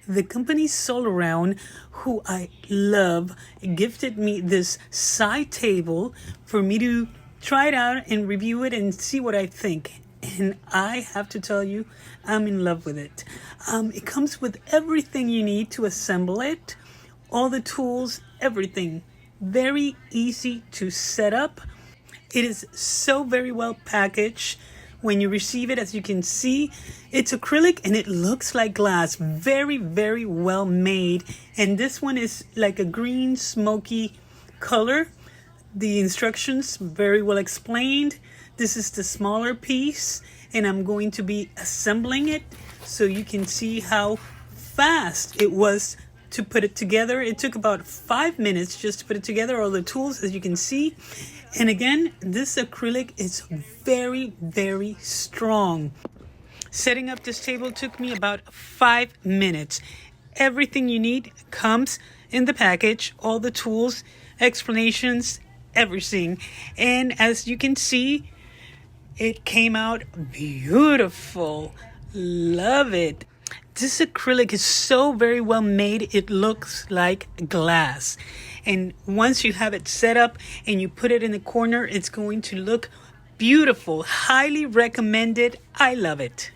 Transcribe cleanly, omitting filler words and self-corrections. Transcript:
The company Sol Around, who I love, gifted me this side table for me to try it out and review it and see what I think. And I have to tell you, I'm in love with it. It comes with everything you need to assemble it, all the tools, everything. Very easy to set up. It is so very well packaged. When you receive it, as you can see, it's acrylic and it looks like glass. Very, very well made. And this one is like a green smoky color. The instructions very well explained. This is the smaller piece and I'm going to be assembling it so you can see how fast it was to put it together. It took about 5 minutes just to put it together, all the tools, as you can see. And again, this acrylic is very, very strong. Setting up this table took me about 5 minutes. Everything you need comes in the package, all the tools, explanations, everything. And as you can see, it came out beautiful. Love it. This acrylic is so very well made, it looks like glass. And once you have it set up and you put it in the corner, it's going to look beautiful. Highly recommended. I love it.